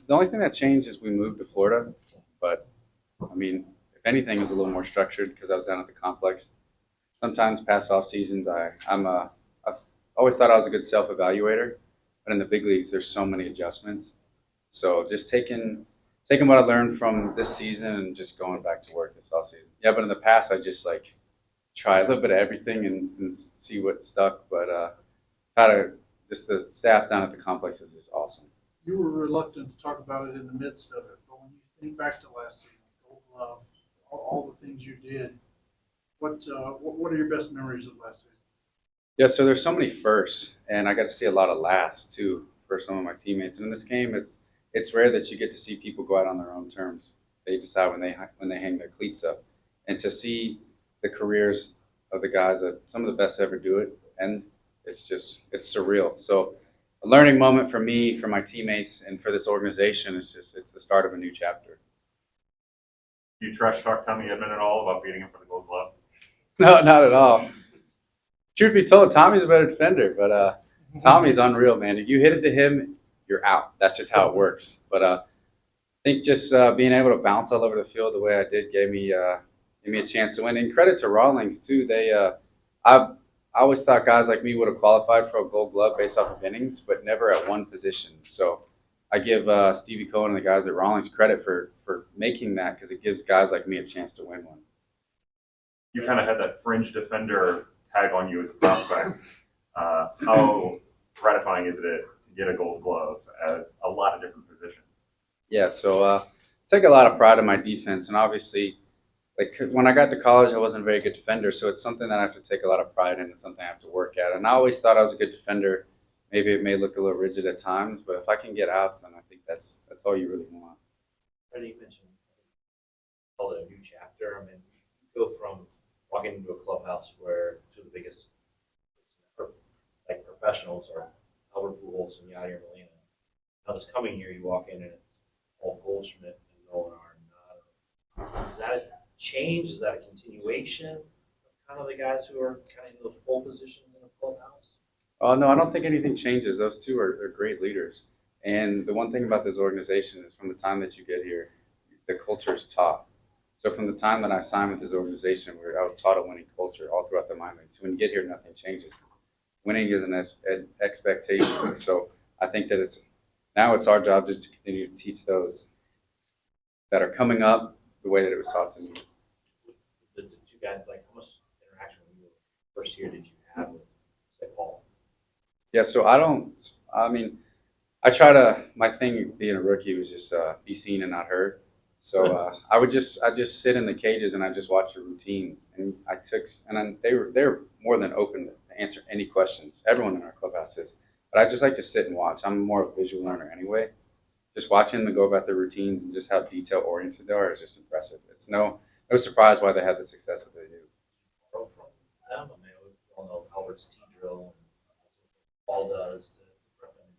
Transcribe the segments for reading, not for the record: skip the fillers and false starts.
The only thing that changed is we moved to Florida, but I mean, if anything, it was a little more structured because I was down at the complex. Sometimes past off seasons, I've always thought I was a good self evaluator, but in the big leagues, there's so many adjustments. So just taking what I learned from this season and just going back to work this off season. Yeah, but in the past, I just like try a little bit of everything and see what stuck. But how to just the staff down at the complex is just awesome. You were reluctant to talk about it in the midst of it, but when you think back to last season, Gold Glove, all the things you did, what are your best memories of last season? Yeah, so there's so many firsts, and I got to see a lot of lasts too for some of my teammates. And in this game, it's rare that you get to see people go out on their own terms. They decide when they hang their cleats up, and to see the careers of the guys that some of the best ever do it, and it's surreal. So a learning moment for me, for my teammates, and for this organization is just it's the start of a new chapter. You trash talk Tommy Edman at all about beating him for the Gold Glove? No, not at all. Truth be told, Tommy's a better defender, but Tommy's unreal, man. If you hit it to him, you're out. That's just how it works. But I think just being able to bounce all over the field the way I did gave me a chance to win. And credit to Rawlings too. I always thought guys like me would have qualified for a Gold Glove based off of innings, but never at one position. So I give Stevie Cohen and the guys at Rawlings credit for making that because it gives guys like me a chance to win one. You kind of had that fringe defender tag on you as a prospect. How gratifying is it to get a Gold Glove at a lot of different positions? Yeah, so take a lot of pride in my defense, and obviously, like when I got to college, I wasn't a very good defender, so it's something that I have to take a lot of pride in and something I have to work at. And I always thought I was a good defender. Maybe it may look a little rigid at times, but if I can get outs, then I think that's all you really want. Already mentioned called it a new chapter. I mean, you go from walking into a clubhouse where two of the biggest like professionals are Albert Pujols and Yadier Molina. Now this coming year, you walk in and it's Paul Goldschmidt and Nolan Arenado. Is that a change? Is that a continuation of kind of the guys who are kind of in those pole positions in the clubhouse? Oh no, I don't think anything changes. Those two are great leaders. And the one thing about this organization is from the time that you get here, the culture is taught. So from the time that I signed with this organization, where I was taught a winning culture all throughout the minor leagues. So when you get here, nothing changes. Winning is an expectation. So I think that it's our job just to continue to teach those that are coming up the way that it was taught to me. The two guys, like how much interaction when you were first year did you have with say Paul? Yeah, so I mean, my thing being a rookie was just be seen and not heard. So I just sit in the cages and I just watch the routines, and they were more than open to answer any questions. Everyone in our clubhouse is, but I just like to sit and watch. I'm more of a visual learner anyway. Just watching them go about their routines and just how detail oriented they are is just impressive. It's no surprise why they have the success that they do. From them, I mean, we all know Albert's T drill and that's what Paul does to prep them.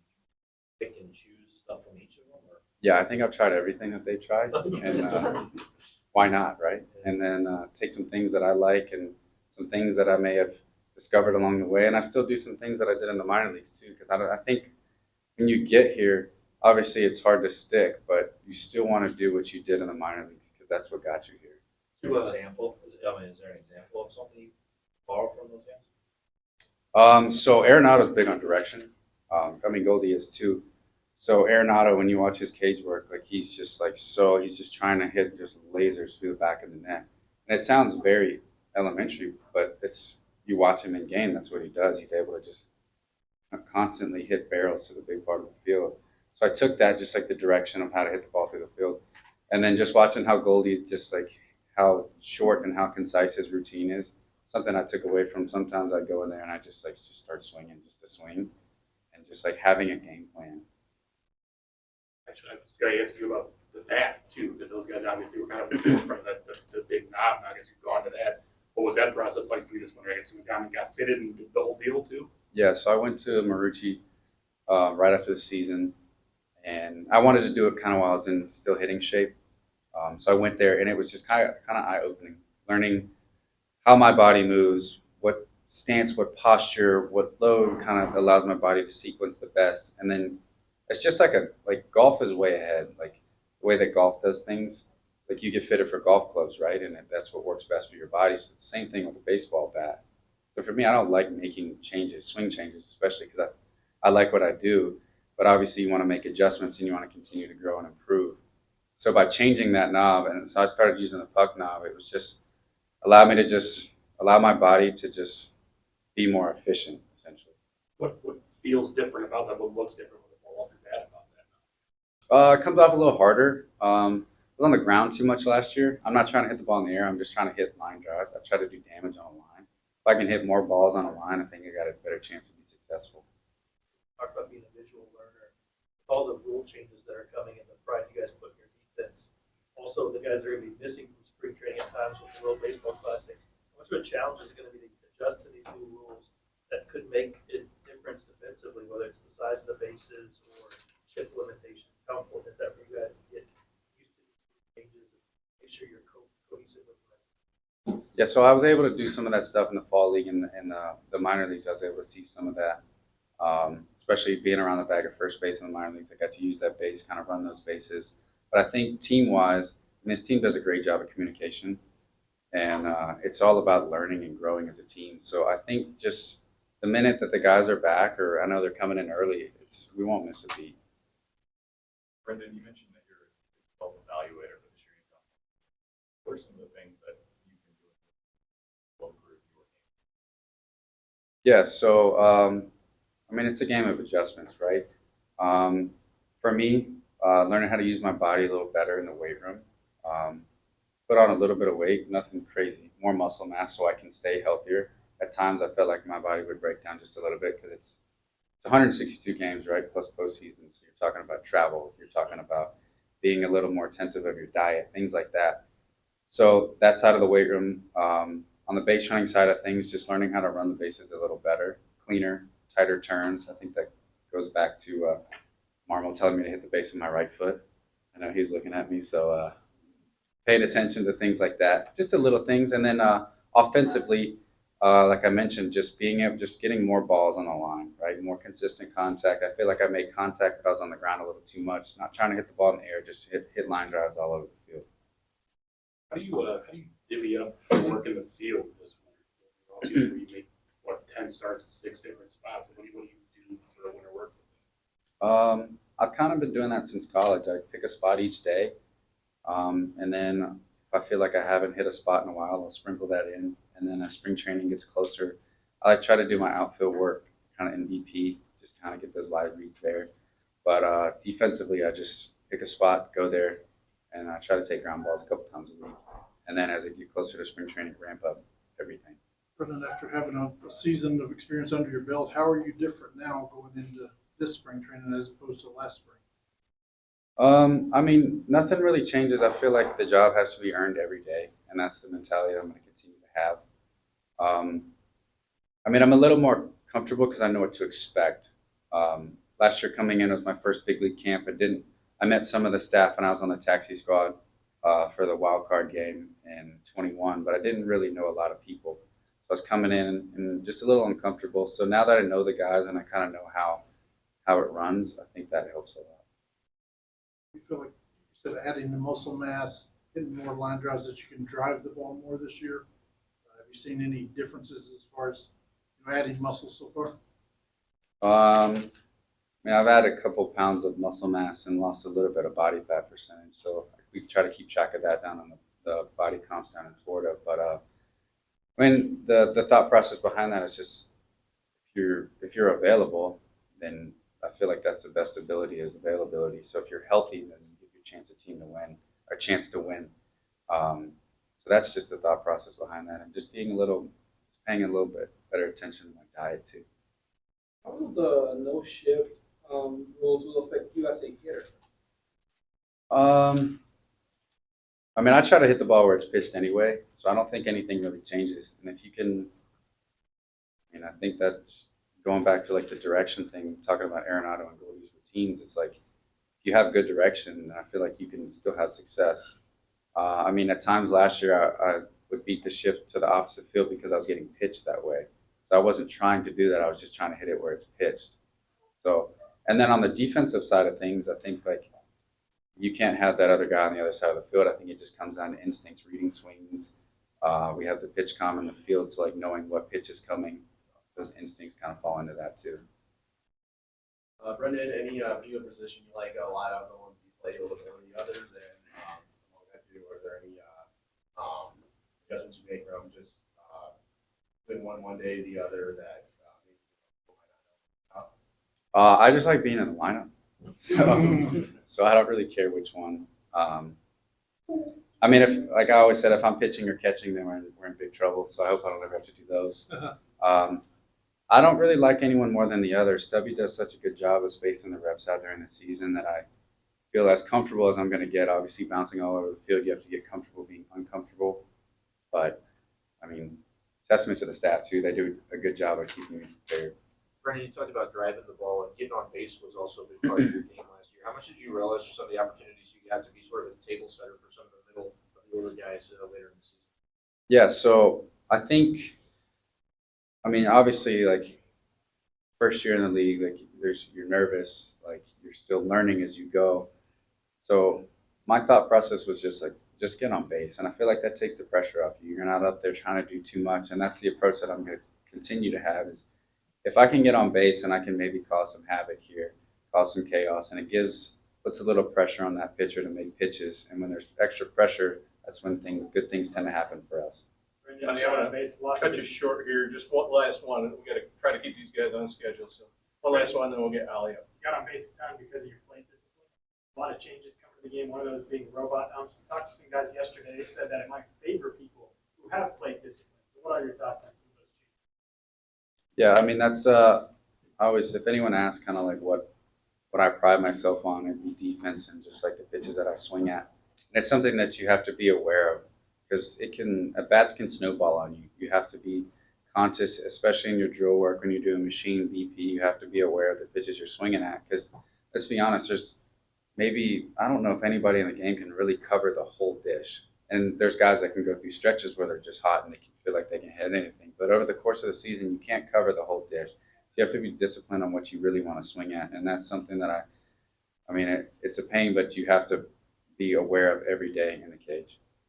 Pick and choose stuff from each of them, or Yeah, I think I've tried everything that they've tried, and why not, right? And then take some things that I like and some things that I may have discovered along the way, and I still do some things that I did in the minor leagues too. Because I think when you get here, obviously it's hard to stick, but you still want to do what you did in the minor leagues because that's what got you here. is there an example? Is there an example of something you borrow from those guys? So Arenado's big on direction. Goldie is too. So Arenado, when you watch his cage work, like he's just trying to hit just lasers through the back of the net. And it sounds very elementary, but you watch him in game, that's what he does. He's able to just constantly hit barrels to the big part of the field. So I took that just like the direction of how to hit the ball through the field. And then just watching how Goldie, just like how short and how concise his routine is, something I took away from. Sometimes I go in there and I just start swinging just to swing and just like having a game plan. Actually, I was going to ask you about the bat too, because those guys obviously were kind of from the big knob. And I guess you've gone to that. What was that process like for you this winter? I guess you got fitted and did the whole deal too. Yeah, so I went to Marucci right after the season, and I wanted to do it kind of while I was in still hitting shape. So I went there, and it was just kind of eye opening, learning how my body moves, what stance, what posture, what load kind of allows my body to sequence the best, and then it's just like golf is way ahead. Like the way that golf does things, like you get fitted for golf clubs, right? And that's what works best for your body. So it's the same thing with a baseball bat. So for me, I don't like making changes, swing changes, especially because I like what I do. But obviously, you want to make adjustments and you want to continue to grow and improve. So by changing that knob, and so I started using the puck knob, it was just allowed me to just allow my body to just be more efficient, essentially. What feels different about that? What looks different with the ball off your bat about that? It comes off a little harder. I was on the ground too much last year. I'm not trying to hit the ball in the air. I'm just trying to hit line drives. I try to do damage on a line. If I can hit more balls on a line, I think I got a better chance to be successful. Talk about being a visual learner. With all the rule changes that are coming and the pride you guys put in your defense. Also, the guys are going to be missing from spring training at times with the World Baseball Classic. How much of a challenge is it going to be to adjust to these new rules that could make a difference defensively, whether it's the size of the bases or shift limitations? How important is that for you guys to get used to these changes and make sure you're cohesive with the rest? Yeah, so I was able to do some of that stuff in the fall league and the minor leagues. I was able to see some of that, especially being around the bag at first base in the minor leagues. I got to use that base, kind of run those bases. But I think team-wise, this team does a great job of communication, and it's all about learning and growing as a team. So I think just the minute that the guys are back, or I know they're coming in early, we won't miss a beat. Brendan, you mentioned that you're a self-evaluator for the shooting company. What are some of the things that you can do to improve your game? Yeah, so I mean, it's a game of adjustments, right? For me, learning how to use my body a little better in the weight room. Put on a little bit of weight, nothing crazy, more muscle mass so I can stay healthier. At times, I felt like my body would break down just a little bit because it's 162 games, right? Plus postseason. So you're talking about travel. You're talking about being a little more attentive of your diet, things like that. So that side of the weight room. On the base running side of things, just learning how to run the bases a little better, cleaner, tighter turns. I think that goes back to Marmol telling me to hit the base with my right foot. I know he's looking at me, so paying attention to things like that, just the little things. And then offensively, like I mentioned, just getting more balls on the line, right? More consistent contact. I feel like I made contact, but I was on the ground a little too much. Not trying to hit the ball in the air, just hit line drives all over the field. How do you divvy up the work in the field this winter? Where you make 10 starts at 6 different spots. What do you do for winter work? I've kind of been doing that since college. I pick a spot each day, and then if I feel like I haven't hit a spot in a while, I'll sprinkle that in. And then as spring training gets closer, I try to do my outfield work kind of in BP, just kind of get those live reads there. But defensively, I just pick a spot, go there, and I try to take ground balls a couple times a week. And then as I get closer to spring training, ramp up everything. Brendan, after having a season of experience under your belt, how are you different now going into this spring training as opposed to last spring? I mean, nothing really changes. I feel like the job has to be earned every day, and that's the mentality I'm going to continue to have. I mean, I'm a little more comfortable because I know what to expect. Last year coming in was my first big league camp. I met some of the staff when I was on the taxi squad for the wild card game in 21, but I didn't really know a lot of people. So I was coming in and just a little uncomfortable. So now that I know the guys and I kind of know how it runs, I think that helps a lot. You feel like you said adding the muscle mass, hitting more line drives that you can drive the ball more this year? Have you seen any differences as far as adding muscle so far? I mean, I've added a couple pounds of muscle mass and lost a little bit of body fat percentage. So we try to keep track of that down on the body comps down in Florida. But I mean, the thought process behind that is just if you're available, then I feel like that's the best ability is availability. So if you're healthy, then you give your chance to win. So that's just the thought process behind that, and just paying a little bit better attention to my diet too. How will the no shift rules will affect you as a hitter? I mean, I try to hit the ball where it's pitched anyway, so I don't think anything really changes. And if you can, I mean, I think that's going back to like the direction thing, talking about Arenado and Goldie's routines. It's like if you have good direction, I feel like you can still have success. I mean, at times last year, I would beat the shift to the opposite field because I was getting pitched that way. So I wasn't trying to do that. I was just trying to hit it where it's pitched. So And then on the defensive side of things, I think like you can't have that other guy on the other side of the field. I think it just comes down to instincts, reading swings. We have the pitch comm in the field, so like knowing what pitch is coming, those instincts kind of fall into that too. Brendan, any field position you like a lot of the ones you play a little bit more than the others, and among that too, are there any adjustments you make from just doing one day the other that maybe people might not know? I just like being in the lineup, so I don't really care which one. I mean, if like I always said, if I'm pitching or catching, then we're in big trouble. So I hope I don't ever have to do those. I don't really like anyone more than the other. Stubby does such a good job of spacing the reps out during the season that I feel as comfortable as I'm going to get. Obviously, bouncing all over the field, you have to get comfortable being uncomfortable. But I mean, testament to the staff too. They do a good job of keeping me prepared. Brendan, you talked about driving the ball and getting on base was also a big part of your game last year. How much did you relish some of the opportunities you got to be sort of a table setter for some of the middle of the order guys later in the season? Yeah, so I think, I mean, obviously, like first year in the league, like you're nervous, like you're still learning as you go. So my thought process was just get on base, and I feel like that takes the pressure off you. You're not up there trying to do too much, and that's the approach that I'm going to continue to have. Is if I can get on base and I can maybe cause some havoc here, cause some chaos, and it puts a little pressure on that pitcher to make pitches. And when there's extra pressure, that's when good things tend to happen for us. Brendan, I'm gonna cut you short here. Just one last one. We got to try to keep these guys on schedule. So one last one, then we'll get Ali up. You got on basic time because of your plate discipline. A lot of changes coming to the game. One of those being robot mounts. We talked to some guys yesterday. They said that it might favor people who have plate discipline. So what are your thoughts on some of those changes? Yeah, I mean that's if anyone asks kind of like what I pride myself on, it'd be defense and just like the pitches that I swing at. And it's something that you have to be aware of because bats can snowball on you. You have to be conscious, especially in your drill work when you're doing machine BP. You have to be aware of the pitches you're swinging at because let's be honest, I don't know if anybody in the game can really cover the whole dish. And there's guys that can go through stretches where they're just hot and they can feel like they can hit anything. But over the course of the season, you can't cover the whole dish. You have to be disciplined on what you really want to swing at. And that's something that it's a pain, but you have to be aware of every day in the cage.